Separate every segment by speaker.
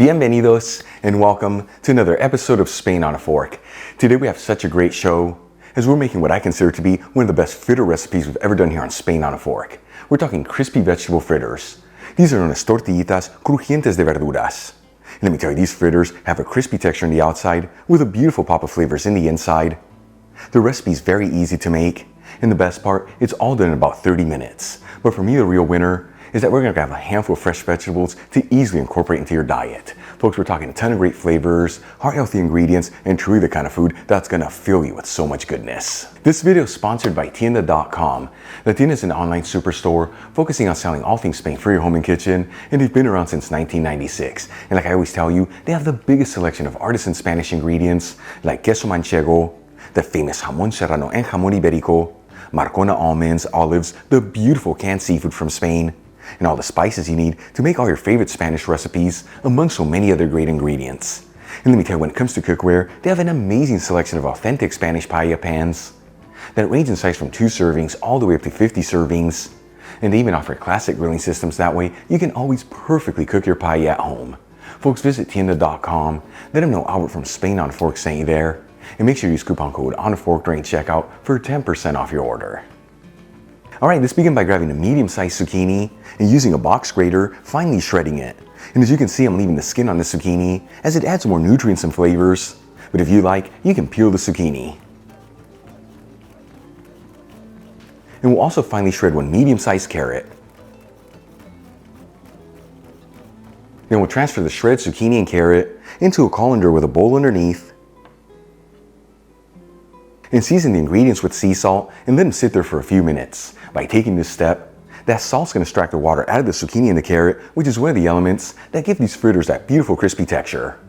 Speaker 1: Bienvenidos and welcome to another episode of Spain on a Fork. Today we have such a great show as we're making what I consider to be one of the best fritter recipes we've ever done here on Spain on a Fork. We're talking crispy vegetable fritters. These are known as Tortillitas, Crujientes de Verduras. And let me tell you, these fritters have a crispy texture on the outside with a beautiful pop of flavors in the inside. The recipe is very easy to make, and the best part, it's all done in about 30 minutes. But for me, the real winner is that we're going to have a handful of fresh vegetables to easily incorporate into your diet. Folks, we're talking a ton of great flavors, heart-healthy ingredients, and truly the kind of food that's going to fill you with so much goodness. This video is sponsored by Tienda.com. The Tienda is an online superstore focusing on selling all things Spain for your home and kitchen, and they've been around since 1996. And like I always tell you, they have the biggest selection of artisan Spanish ingredients like queso manchego, the famous jamón serrano and jamón ibérico, Marcona almonds, olives, the beautiful canned seafood from Spain, and all the spices you need to make all your favorite Spanish recipes, among so many other great ingredients. And let me tell you, when it comes to cookware, they have an amazing selection of authentic Spanish paella pans that range in size from 2 servings all the way up to 50 servings. And they even offer classic grilling systems, that way you can always perfectly cook your paella at home. Folks, visit Tienda.com, let them know Albert from Spain on a Fork sent you there, and make sure you use coupon code ONAFORK during checkout for 10% off your order. Alright, let's begin by grabbing a medium-sized zucchini and using a box grater, finely shredding it. And as you can see, I'm leaving the skin on the zucchini as it adds more nutrients and flavors. But if you like, you can peel the zucchini. And we'll also finely shred 1 medium-sized carrot. Then we'll transfer the shredded zucchini and carrot into a colander with a bowl underneath. And season the ingredients with sea salt and let them sit there for a few minutes. By taking this step, that salt's going to extract the water out of the zucchini and the carrot, which is one of the elements that give these fritters that beautiful crispy texture.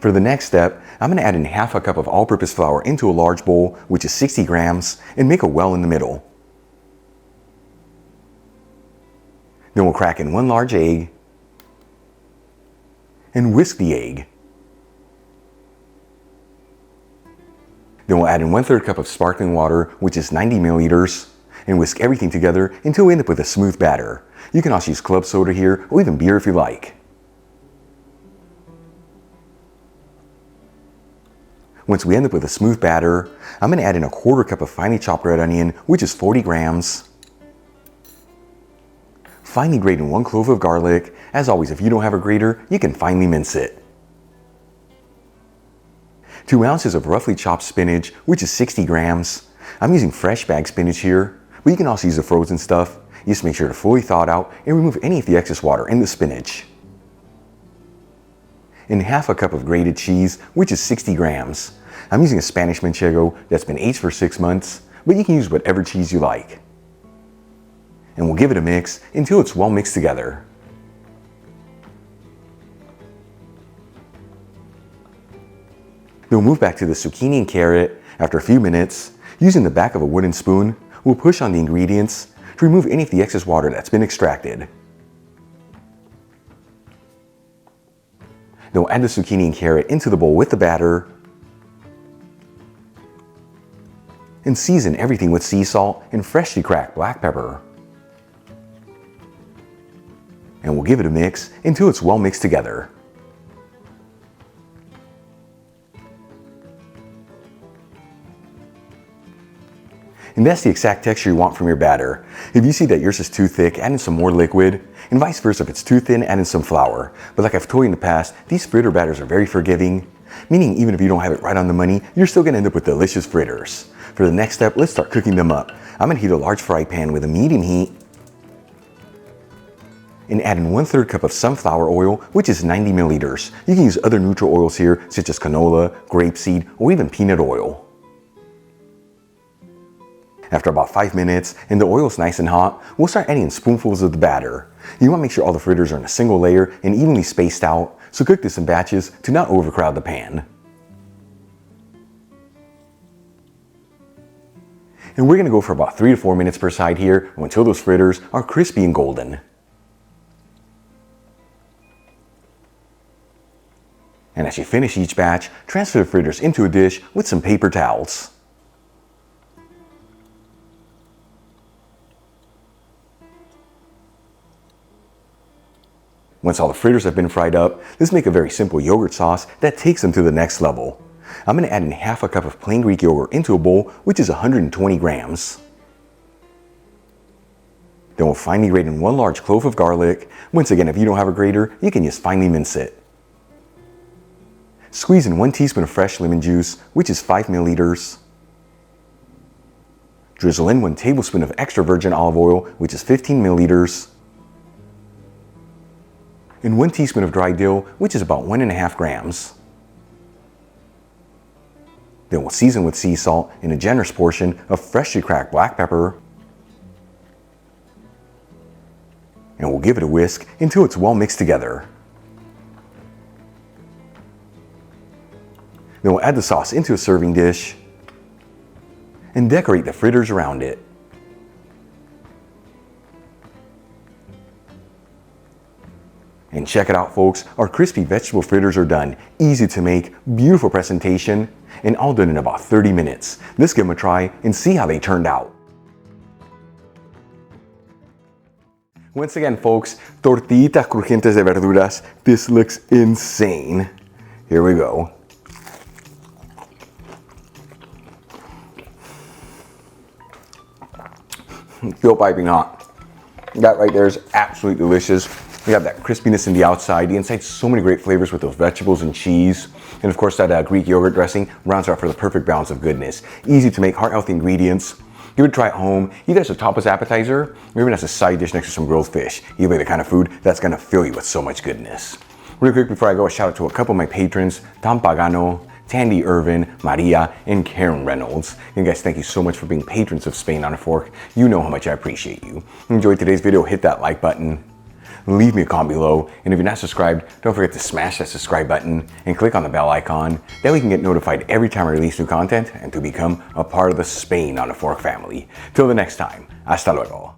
Speaker 1: For the next step, I'm going to add in half a cup of all-purpose flour into a large bowl, which is 60 grams, and make a well in the middle. Then we'll crack in 1 large egg and whisk the egg. Then we'll add in 1/3 cup of sparkling water, which is 90 milliliters, and whisk everything together until we end up with a smooth batter. You can also use club soda here, or even beer if you like. Once we end up with a smooth batter, I'm going to add in a 1/4 cup of finely chopped red onion, which is 40 grams. Finely grate in 1 clove of garlic. As always, if you don't have a grater, you can finely mince it. 2 ounces of roughly chopped spinach, which is 60 grams. I'm using fresh bag spinach here, but you can also use the frozen stuff. Just make sure to fully thaw it out and remove any of the excess water in the spinach. And half a cup of grated cheese, which is 60 grams. I'm using a Spanish manchego that's been aged for 6 months, but you can use whatever cheese you like. And we'll give it a mix until it's well mixed together. Then we'll move back to the zucchini and carrot. After a few minutes, using the back of a wooden spoon, we'll push on the ingredients to remove any of the excess water that's been extracted. Then we'll add the zucchini and carrot into the bowl with the batter and season everything with sea salt and freshly cracked black pepper. And we'll give it a mix until it's well mixed together. And that's the exact texture you want from your batter. If you see that yours is too thick, add in some more liquid, and vice versa, if it's too thin, add in some flour. But like I've told you in the past, these fritter batters are very forgiving, meaning even if you don't have it right on the money, you're still going to end up with delicious fritters. For the next step, let's start cooking them up. I'm going to heat a large fry pan with a medium heat and add in 1/3 cup of sunflower oil, which is 90 milliliters. You can use other neutral oils here, such as canola, grapeseed, or even peanut oil. After about 5 minutes and the oil is nice and hot, we'll start adding in spoonfuls of the batter. You want to make sure all the fritters are in a single layer and evenly spaced out, so cook this in batches to not overcrowd the pan. And we're going to go for about 3 to 4 minutes per side here until those fritters are crispy and golden. And as you finish each batch, transfer the fritters into a dish with some paper towels. Once all the fritters have been fried up, let's make a very simple yogurt sauce that takes them to the next level. I'm going to add in half a cup of plain Greek yogurt into a bowl, which is 120 grams. Then we'll finely grate in 1 large clove of garlic. Once again, if you don't have a grater, you can just finely mince it. Squeeze in 1 teaspoon of fresh lemon juice, which is 5 milliliters. Drizzle in 1 tablespoon of extra virgin olive oil, which is 15 milliliters. And 1 teaspoon of dry dill, which is about 1.5 grams. Then we'll season with sea salt and a generous portion of freshly cracked black pepper. And we'll give it a whisk until it's well mixed together. Then we'll add the sauce into a serving dish and decorate the fritters around it. And check it out, folks, our crispy vegetable fritters are done. Easy to make, beautiful presentation, and all done in about 30 minutes. Let's give them a try and see how they turned out. Once again, folks, Tortillitas Crujientes de Verduras. This looks insane. Here we go. Still piping hot. That right there is absolutely delicious. We have that crispiness in the outside. The inside, so many great flavors with those vegetables and cheese. And of course, that Greek yogurt dressing rounds out for the perfect balance of goodness. Easy to make, heart-healthy ingredients. Give it a try at home, either as a topless appetizer, or even as a side dish next to some grilled fish. Either the kind of food that's gonna fill you with so much goodness. Real quick before I go, a shout out to a couple of my patrons, Tom Pagano, Tandy Irvin, Maria, and Karen Reynolds. And guys, thank you so much for being patrons of Spain on a Fork. You know how much I appreciate you. Enjoyed today's video, hit that like button. Leave me a comment below, and if you're not subscribed, don't forget to smash that subscribe button and click on the bell icon. That way you can get notified every time I release new content and to become a part of the Spain on a Fork family. Till the next time, hasta luego.